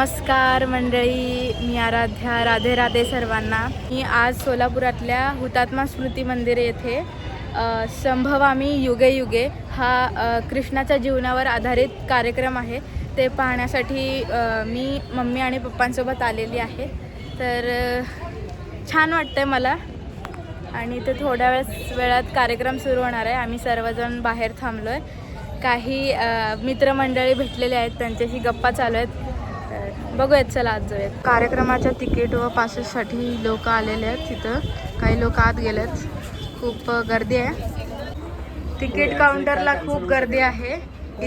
नमस्कार मंडळी, मी आराध्या. राधे राधे सर्वांना. मी आज सोलापुरातल्या हुतात्मा स्मृती मंदिर येथे संभवामी युगे युगे हा कृष्णाच्या जीवनावर आधारित कार्यक्रम आहे ते पाहण्यासाठी मी मम्मी आणि पप्पांसोबत आलेली आहे. तर छान वाटतंय मला आणि ते थोड्या वेळात कार्यक्रम सुरू होणार आहे. आम्ही सर्वजण बाहेर थांबलो आहे. काही मित्रमंडळी भेटलेले आहेत, त्यांच्याशी गप्पा चालू आहेत. बघूयात, चला आज जाऊयात. कार्यक्रमाच्या तिकीट व पासेससाठी लोक आलेले आहेत. तिथं काही लोक आत गेलेत. खूप गर्दी आहे. तिकीट काउंटरला खूप गर्दी आहे.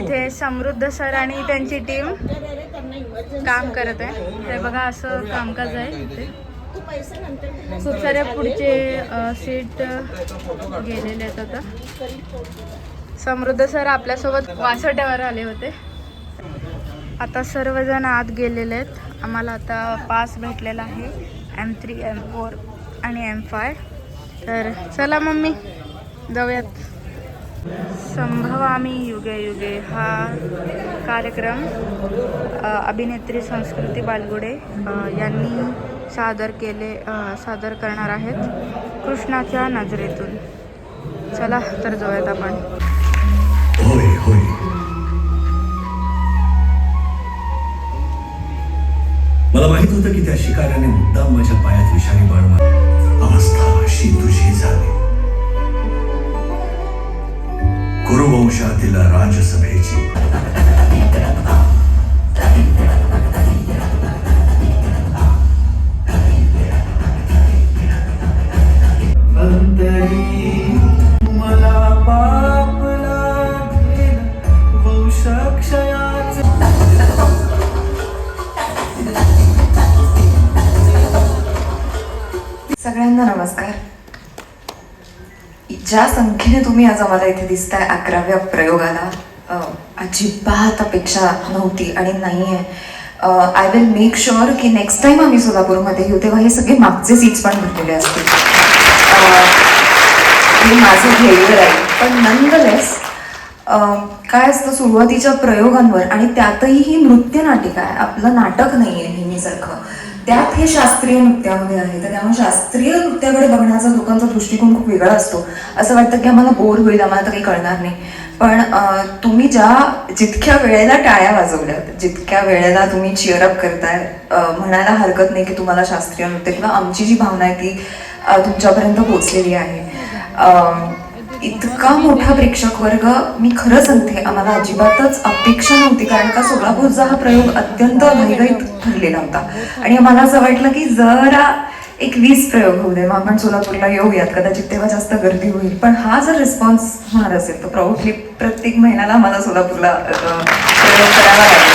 इथे समृद्ध सर आणि त्यांची टीम काम करत आहे. ते बघा, असं कामकाज आहे इथे. खूप सारे पुढचे सीट गेलेले आहेत. आता समृद्ध सर आपल्यासोबत वासोट्यावर आले होते. आता सर्वजण आत गेलेले आहेत. आम्हाला आता पास भेटलेला आहे M3, M4 आणि M5. तर चला मम्मी, जाऊयात. संभवामी युगे युगे हा कार्यक्रम अभिनेत्री संस्कृती बालगुडे यांनी सादर करणार आहेत कृष्णाच्या नजरेतून. चला तर जाऊयात आपण. होय होय, मला माहित होतं की त्या शिकाऱ्याने मुद्दाम माझ्या पायात विषारी बाण मारले. अवस्था अशी तुझी झाली. कुरुवंशातील राजसभेची मला पाप लागेल वंशक्षयाचे. सगळ्यांना नमस्कार. ज्या संख्येने तुम्ही आज आम्हाला इथे दिसताय 11व्या प्रयोगाला, अजिबात अपेक्षा नव्हती आणि नाही आहे. आय विल मेक शुअर की नेक्स्ट टाइम आम्ही सोलापूरमध्ये येऊ तेव्हा हे सगळे मागचे सीट्स पण भरलेले असतील. हे माझं ध्येय आहे. पण नंदलेस काय असतं, सुरुवातीच्या प्रयोगांवर, आणि त्यातही ही नृत्य नाटिका आहे, आपलं नाटक नाही आहे नेहमीसारखं. त्यात हे शास्त्रीय नृत्यामध्ये आहे. तर त्यामुळे शास्त्रीय नृत्याकडे बघण्याचा लोकांचा दृष्टिकोन खूप वेगळा असतो. असं वाटतं की आम्हाला बोर होईल, आम्हाला तर काही कळणार नाही. पण तुम्ही जितक्या वेळेला टाळ्या वाजवल्यात, जितक्या वेळेला तुम्ही चिअरअप करताय, म्हणायला हरकत नाही की तुम्हाला शास्त्रीय नृत्य किंवा आमची जी भावना आहे ती तुमच्यापर्यंत पोहोचलेली आहे. इतका मोठा प्रेक्षक वर्ग, मी खरं सांगते, आम्हाला अजिबातच अपेक्षा नव्हती. कारण का सोलापूरचा हा प्रयोग अत्यंत घाईघाईत ठरलेला होता आणि आम्हाला असं वाटलं की जरा एक 20 प्रयोग होऊ दे, मग आपण सोलापूरला येऊयात, कदाचित तेव्हा जास्त गर्दी होईल. पण हा जर रिस्पॉन्स होणार असेल तर प्राऊडली प्रत्येक महिन्याला आम्हाला सोलापूरला प्रयोग करावा लागेल.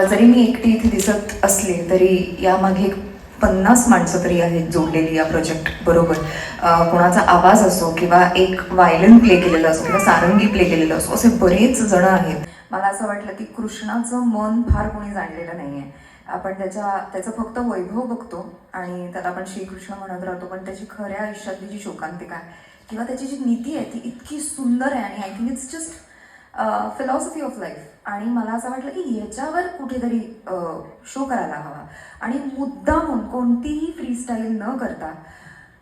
जरी मी एकटी इथे दिसत असले तरी यामागे 50 माणसं तरी आहेत जोडलेली या प्रोजेक्ट बरोबर. कोणाचा आवाज असो किंवा एक व्हायलिन प्ले केलेलं असो किंवा सारंगी प्ले केलेलं असो, असे बरेच जण आहेत. मला असं वाटलं की कृष्णाचं मन फार कोणी जाणलेलं नाही आहे. आपण त्याचं फक्त वैभव बघतो आणि त्याला आपण श्रीकृष्ण म्हणत राहतो, पण त्याची खऱ्या आयुष्यातली जी शोकांतिका आहे किंवा त्याची जी नीती आहे ती इतकी सुंदर आहे. आणि I think it's just philosophy of life. आणि मला असं वाटलं की याच्यावर कुठेतरी शो करायला हवा. आणि मुद्दामून कोणतीही फ्रीस्टाईल न करता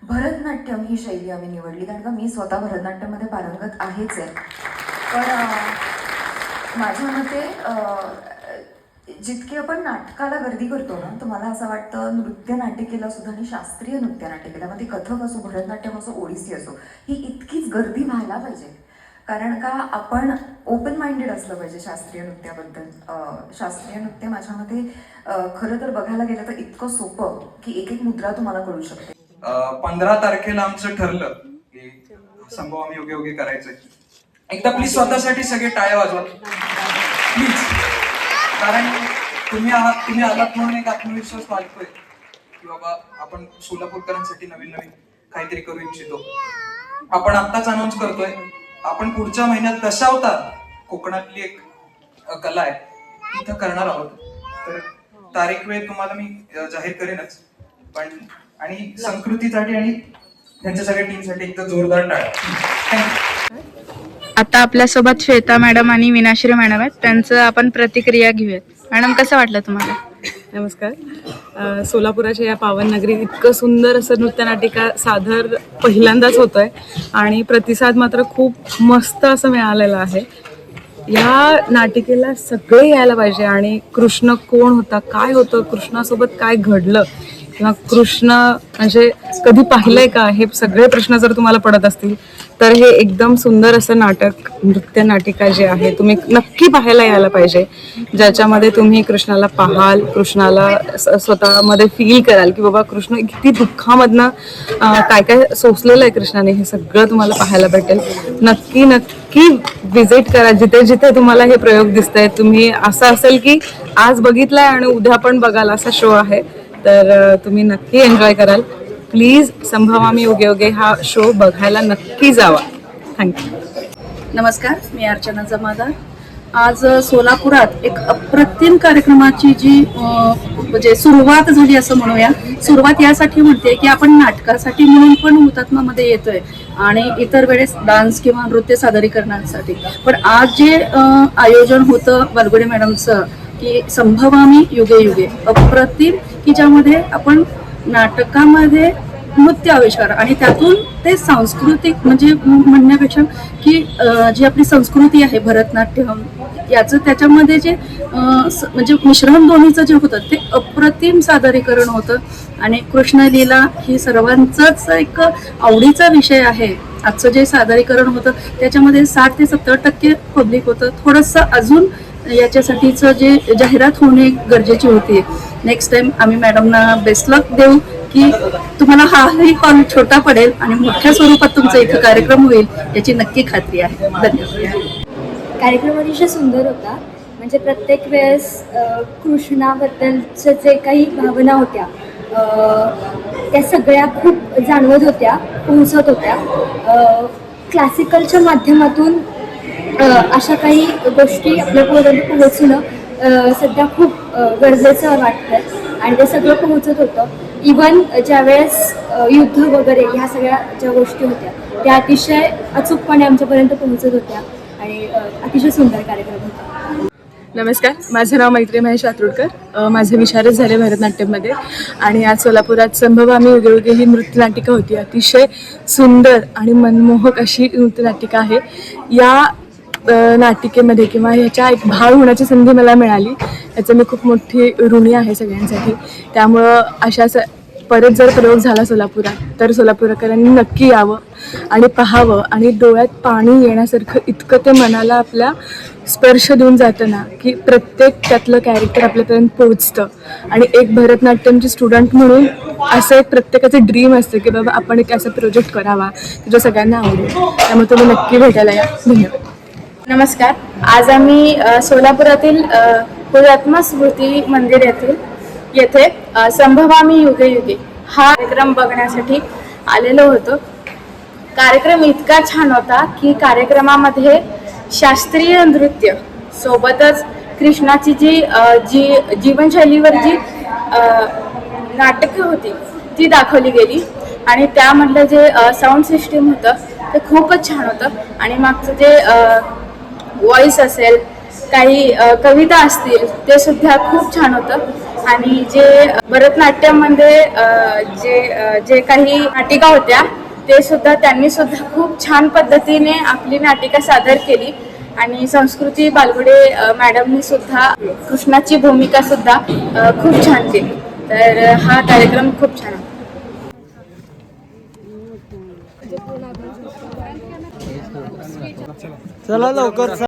भरतनाट्यम ही शैली आम्ही निवडली. कारण का मी स्वतः भरतनाट्यममध्ये पारंगत आहेच आहे. पण माझ्या मते जितकी आपण नाटकाला गर्दी करतो ना, तर मला असं वाटतं नृत्य नाटिकेला सुद्धा, आणि शास्त्रीय नृत्य नाटिकेला, मग ते कथक असो, भरतनाट्यम असो, ओडिसी असो, ही इतकीच गर्दी व्हायला पाहिजे. कारण का आपण ओपन माइंडेड असलं पाहिजे शास्त्रीय नृत्याबद्दल. शास्त्रीय नृत्य माझ्या मते खरं तर बघायला गेलं तर इतकं सोपं की एक एक मुद्रा तुम्हाला कळू शकते. 15 तारखेला आमचं ठरलं की संभवामी योगे योगे करायचंय. एकदा प्लीज स्वतःसाठी सगळे टाळ्या वाजवा प्लीज. कारण तुम्ही आलात म्हणून एक आत्मविश्वास वाढतोय की बाबा आपण सोलापूरकरांसाठी नवीन नवीन काहीतरी करू इच्छितो. आपण आत्ताच अनाऊन्स करतोय, आपण पुढच्या महिन्यात दशावतार कोकणातली एक कला आहे तिथं करणार आहोत. तर तारीख वेळ तुम्हाला मी जाहीर करेनच. पण आणि संस्कृतीसाठी आणि त्यांच्या सगळ्या टीमसाठी एकदा जोरदार टाळ्या. थँक्यू. आता आपल्यासोबत श्वेता मॅडम आणि विनाश्री मॅडम आहेत. त्यांचं आपण प्रतिक्रिया घेऊयात. मॅडम, कसं वाटलं तुम्हाला? नमस्कार. सोलापुराच्या या पावन नगरीत इतकं सुंदर असं नृत्यनाटिका सादर पहिल्यांदाच होतं आहे आणि प्रतिसाद मात्र खूप मस्त असं मिळालेला आहे. या नाटिकेला सगळे यायला पाहिजे आणि कृष्ण कोण होता, काय होतं, कृष्णासोबत काय घडलं किंवा कृष्ण म्हणजे कधी पाहिलंय का, हे सगळे प्रश्न जर तुम्हाला पडत असतील तर हे एकदम सुंदर असं नाटक, नृत्य नाटिका जे आहे तुम्ही नक्की पाहायला यायला पाहिजे, ज्याच्यामध्ये तुम्ही कृष्णाला पाहाल, कृष्णाला स्वतःमध्ये फील कराल की बाबा कृष्ण किती दुःखामधनं काय काय सोसलेलं आहे कृष्णाने, हे सगळं तुम्हाला पाहायला भेटेल. नक्की नक्की विजिट करा जिथे जिथे तुम्हाला हे प्रयोग दिसतंय. तुम्ही असं असेल की आज बघितलंय आणि उद्या पण बघाल असा शो आहे, तर तुम्ही नक्की एन्जॉय कराल. प्लीज संभवामी युगे युगे हा शो बघायला नक्की जावा. थँक्यू. नमस्कार, मी अर्चना जमादार. आज सोलापुरात एक अप्रतिम कार्यक्रमाची जी म्हणजे सुरुवात झाली असं म्हणूया. सुरुवात यासाठी म्हणते की आपण नाटकासाठी म्हणून पण हुतात्मामध्ये येतोय आणि इतर वेळेस डान्स किंवा नृत्य सादरीकरणासाठी, पण आज जे आयोजन होतं वालगुडे मॅडमचं की संभवामी युगे युगे, अप्रतिम, की ज्यामध्ये आपण नाटकामध्ये नृत्य आविष्कार आणि त्यातून ते सांस्कृतिक म्हणजे म्हणण्यापेक्षा की जी आपली संस्कृती आहे भरतनाट्यम याचं त्याच्यामध्ये जे म्हणजे मिश्रण दोन्हीचं जे होतं ते अप्रतिम सादरीकरण होतं. आणि कृष्णलीला ही सर्वांचाच एक आवडीचा विषय आहे. आजचं जे सादरीकरण होतं त्याच्यामध्ये 60 ते 70% पब्लिक होतं. थोडंसं अजून याच्यासाठीचं जे जाहिरात होणे गरजेची होती. नेक्स्ट टाइम आम्ही मॅडमना बेस्ट लक देऊ की तुम्हाला हाही हॉल छोटा पडेल आणि मोठ्या स्वरूपात तुमचा इथे कार्यक्रम होईल याची नक्की खात्री आहे. धन्यवाद. कार्यक्रम अतिशय सुंदर होता. म्हणजे प्रत्येक वेळेस कृष्णाबद्दलच्या जे काही भावना होत्या त्या सगळ्या खूप जाणवत होत्या, पोहोचत होत्या. क्लासिकलच्या माध्यमातून अशा काही गोष्टी आपल्यापर्यंत पोहोचणं सध्या खूप गरजेचं वाटतं आणि ते सगळं पोहोचत होतं. इवन ज्यावेळेस युद्ध वगैरे ह्या सगळ्या ज्या गोष्टी होत्या त्या अतिशय अचूकपणे आमच्यापर्यंत पोहोचत होत्या आणि अतिशय सुंदर कार्यक्रम होता. नमस्कार, माझं नाव मैत्री महेश आतुरकर. माझे विशारद झाले भरतनाट्यममध्ये आणि आज सोलापुरात संभवामी युगे युगे ही नृत्यनाटिका होती. अतिशय सुंदर आणि मनमोहक अशी नृत्यनाटिका आहे. या नाटिकेमध्ये किंवा ह्याच्या एक भाग होण्याची संधी मला मिळाली, याचं मी खूप मोठी ऋणी आहे सगळ्यांसाठी. त्यामुळं अशा परत जर प्रयोग झाला सोलापुरात तर सोलापूरकरांनी नक्की यावं आणि पाहावं आणि डोळ्यात पाणी येण्यासारखं इतकं ते मनाला आपल्या स्पर्श देऊन जातं ना की प्रत्येक त्यातलं कॅरेक्टर आपल्यापर्यंत पोहोचतं. आणि एक भरतनाट्यमची स्टुडंट म्हणून असं एक प्रत्येकाचं ड्रीम असतं की बाबा आपण एक असा प्रोजेक्ट करावा जो सगळ्यांना आवडेल. त्यामुळे तुम्ही नक्की भेटायला या. धन्यवाद. नमस्कार. आज आम्ही सोलापुरातील हुतात्मा स्मृती मंदिर येथे संभवामी युगे युगे हा कार्यक्रम बघण्यासाठी आलेलो होतो. कार्यक्रम इतका छान होता की कार्यक्रमामध्ये शास्त्रीय नृत्य सोबतच कृष्णाची जी जीवनशैलीवर जी नाटकं होती ती दाखवली गेली आणि त्यामधलं जे साऊंड सिस्टीम होतं ते खूपच छान होतं. आणि मागचं जे व्हॉइस असेल, काही कविता असतील ते सुद्धा खूप छान होतं. आणि जे भरतनाट्यममध्ये जे काही नाटिका होत्या ते सुद्धा त्यांनी सुद्धा खूप छान पद्धतीने आपली नाटिका सादर केली. आणि संस्कृती बालगुडे मॅडमनी सुद्धा कृष्णाची भूमिका सुद्धा खूप छान केली. तर हा कार्यक्रम खूप छान होता. चला लवकर.